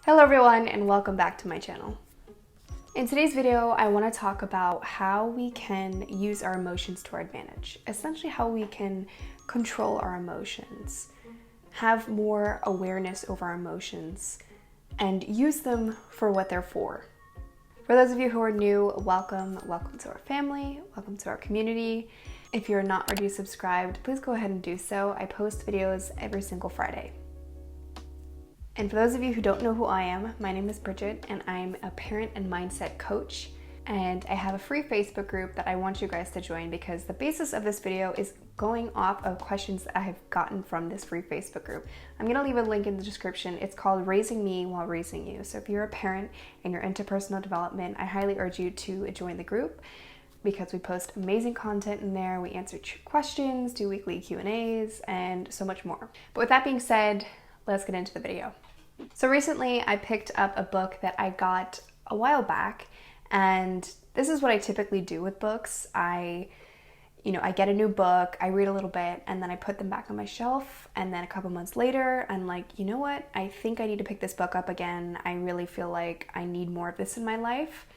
Hello everyone and welcome back to my channel. In today's video, I want to talk about how we can use our emotions to our advantage. Essentially how we can control our emotions, have more awareness over our emotions, and use them for what they're for. For those of you who are new, welcome to our family, welcome to our community. If you're not already subscribed, please go ahead and do so. I post videos every single Friday. And for those of you who don't know who I am, my name is Bridget and I'm a parent and mindset coach. And I have a free Facebook group that I want you guys to join because the basis of this video is going off of questions that I have gotten from this free Facebook group. I'm gonna leave a link in the description. It's called Raising Me While Raising You. So if you're a parent and you're into personal development, I highly urge you to join the group because we post amazing content in there. We answer questions, do weekly Q&As, and so much more. But with that being said, let's get into the video. So recently I picked up a book that I got a while back, and this is what I typically do with books. I get a new book, I read a little bit, and then I put them back on my shelf, and then a couple months later, I'm like, you know what? I think I need to pick this book up again. I really feel like I need more of this in my life.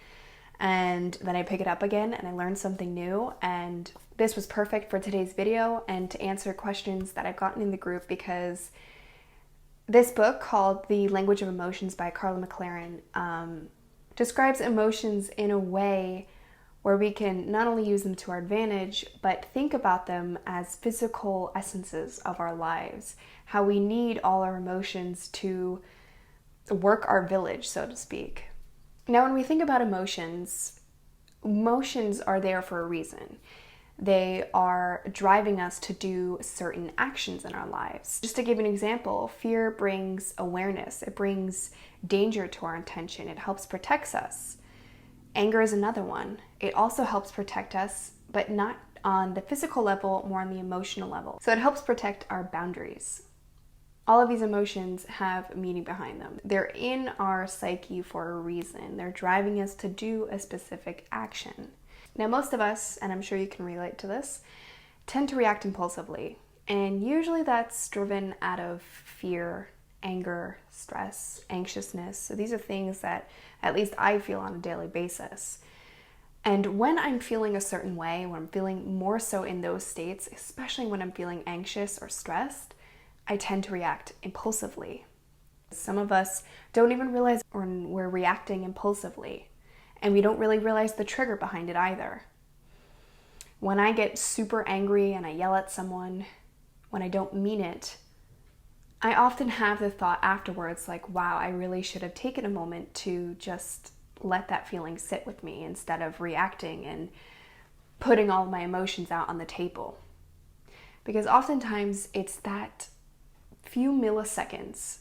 And then I pick it up again and I learn something new, and this was perfect for today's video and to answer questions that I've gotten in the group, because this book, called The Language of Emotions by Carla McLaren, describes emotions in a way where we can not only use them to our advantage, but think about them as physical essences of our lives, how we need all our emotions to work our village, so to speak. Now, when we think about emotions are there for a reason. They are driving us to do certain actions in our lives. Just to give an example, fear brings awareness. It brings danger to our attention. It helps protect us. Anger is another one. It also helps protect us, but not on the physical level, more on the emotional level. So it helps protect our boundaries. All of these emotions have meaning behind them. They're in our psyche for a reason. They're driving us to do a specific action. Now, most of us, and I'm sure you can relate to this, tend to react impulsively. And usually that's driven out of fear, anger, stress, anxiousness. So these are things that at least I feel on a daily basis. And when I'm feeling a certain way, when I'm feeling more so in those states, especially when I'm feeling anxious or stressed, I tend to react impulsively. Some of us don't even realize when we're reacting impulsively. And we don't really realize the trigger behind it either. When I get super angry and I yell at someone when I don't mean it, I often have the thought afterwards like, wow, I really should have taken a moment to just let that feeling sit with me instead of reacting and putting all my emotions out on the table. Because oftentimes it's that few milliseconds,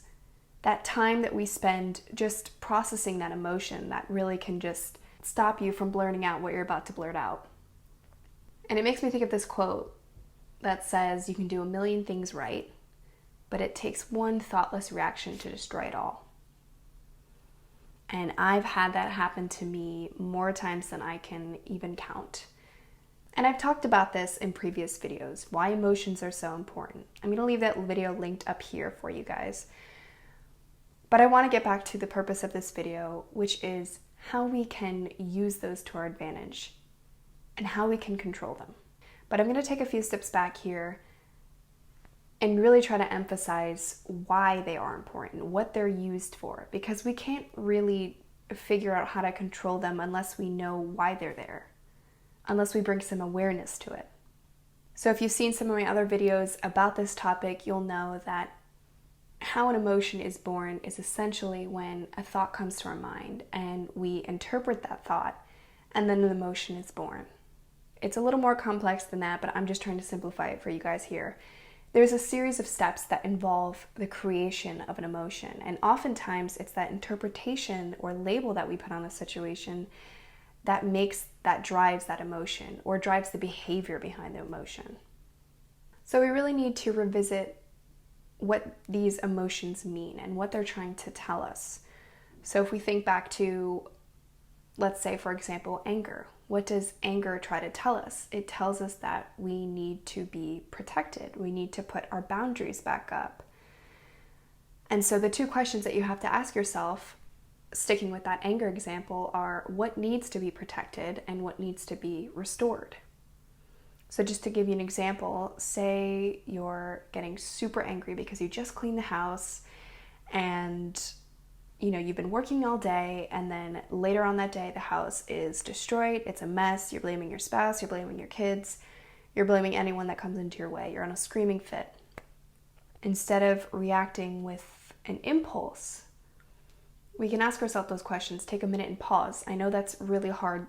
that time that we spend just processing that emotion, that really can just stop you from blurting out what you're about to blurt out. And it makes me think of this quote that says, you can do a million things right, but it takes one thoughtless reaction to destroy it all. And I've had that happen to me more times than I can even count. And I've talked about this in previous videos, why emotions are so important. I'm going to leave that video linked up here for you guys. But I want to get back to the purpose of this video, which is how we can use those to our advantage and how we can control them. But I'm going to take a few steps back here and really try to emphasize why they are important, what they're used for, because we can't really figure out how to control them unless we know why they're there, unless we bring some awareness to it. So if you've seen some of my other videos about this topic, you'll know that how an emotion is born is essentially when a thought comes to our mind and we interpret that thought, and then an emotion is born. It's a little more complex than that, but I'm just trying to simplify it for you guys here. There's a series of steps that involve the creation of an emotion, and oftentimes it's that interpretation or label that we put on a situation that drives that emotion or drives the behavior behind the emotion. So we really need to revisit what these emotions mean and what they're trying to tell us. So if we think back to, let's say, for example, anger. What does anger try to tell us? It tells us that we need to be protected. We need to put our boundaries back up. And so the two questions that you have to ask yourself, sticking with that anger example, are what needs to be protected and what needs to be restored. So just to give you an example, say you're getting super angry because you just cleaned the house and you've been working all day, and then later on that day the house is destroyed, it's a mess, you're blaming your spouse, you're blaming your kids, you're blaming anyone that comes into your way, you're on a screaming fit. Instead of reacting with an impulse, we can ask ourselves those questions, take a minute and pause. I know that's really hard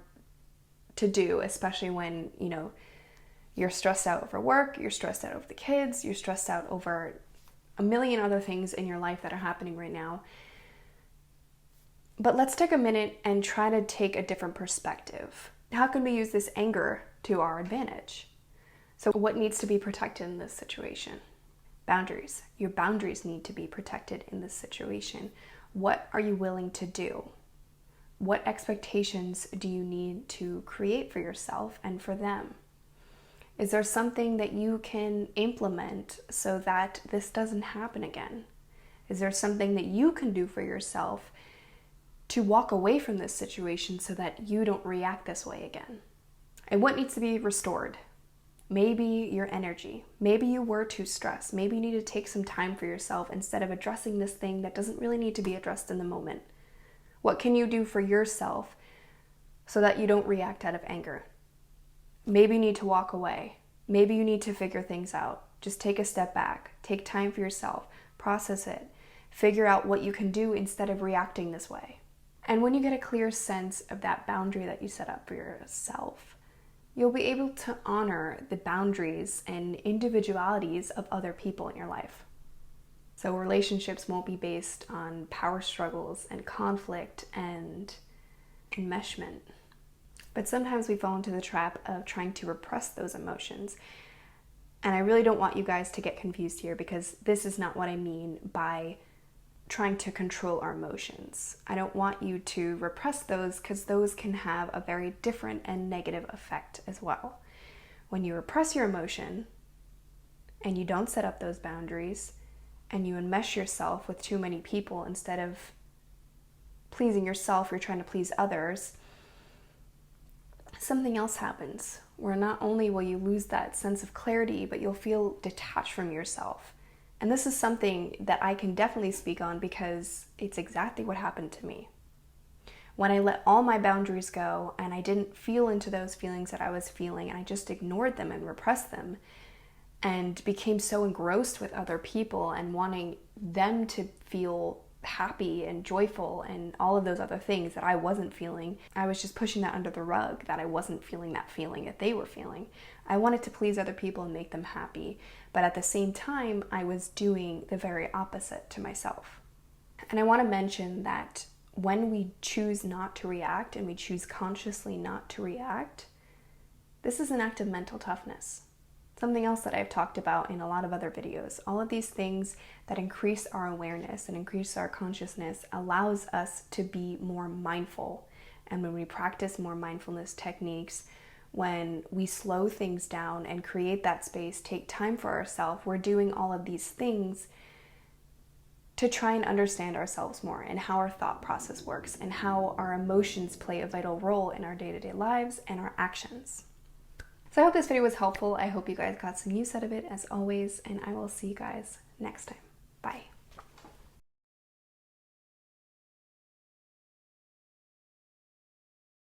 to do, especially when, you're stressed out over work, you're stressed out over the kids, you're stressed out over a million other things in your life that are happening right now. But let's take a minute and try to take a different perspective. How can we use this anger to our advantage? So what needs to be protected in this situation? Boundaries. Your boundaries need to be protected in this situation. What are you willing to do? What expectations do you need to create for yourself and for them? Is there something that you can implement so that this doesn't happen again? Is there something that you can do for yourself to walk away from this situation so that you don't react this way again? And what needs to be restored? Maybe your energy. Maybe you were too stressed. Maybe you need to take some time for yourself instead of addressing this thing that doesn't really need to be addressed in the moment. What can you do for yourself so that you don't react out of anger? Maybe you need to walk away. Maybe you need to figure things out. Just take a step back. Take time for yourself. Process it. Figure out what you can do instead of reacting this way. And when you get a clear sense of that boundary that you set up for yourself, you'll be able to honor the boundaries and individualities of other people in your life. So relationships won't be based on power struggles and conflict and enmeshment. But sometimes we fall into the trap of trying to repress those emotions. And I really don't want you guys to get confused here, because this is not what I mean by trying to control our emotions. I don't want you to repress those, because those can have a very different and negative effect as well. When you repress your emotion and you don't set up those boundaries and you enmesh yourself with too many people instead of pleasing yourself, you're trying to please others, something else happens where not only will you lose that sense of clarity, but you'll feel detached from yourself. And this is something that I can definitely speak on, because it's exactly what happened to me. When I let all my boundaries go and I didn't feel into those feelings that I was feeling, and I just ignored them and repressed them and became so engrossed with other people and wanting them to feel happy and joyful and all of those other things that I wasn't feeling, I was just pushing that under the rug, that I wasn't feeling that feeling that they were feeling. I wanted to please other people and make them happy, but at the same time, I was doing the very opposite to myself. And I want to mention that when we choose not to react and we choose consciously not to react, this is an act of mental toughness. Something else that I've talked about in a lot of other videos. All of these things that increase our awareness and increase our consciousness allows us to be more mindful. And when we practice more mindfulness techniques, when we slow things down and create that space, take time for ourselves, we're doing all of these things to try and understand ourselves more and how our thought process works and how our emotions play a vital role in our day-to-day lives and our actions. So I hope this video was helpful. I hope you guys got some use out of it as always, and I will see you guys next time. Bye.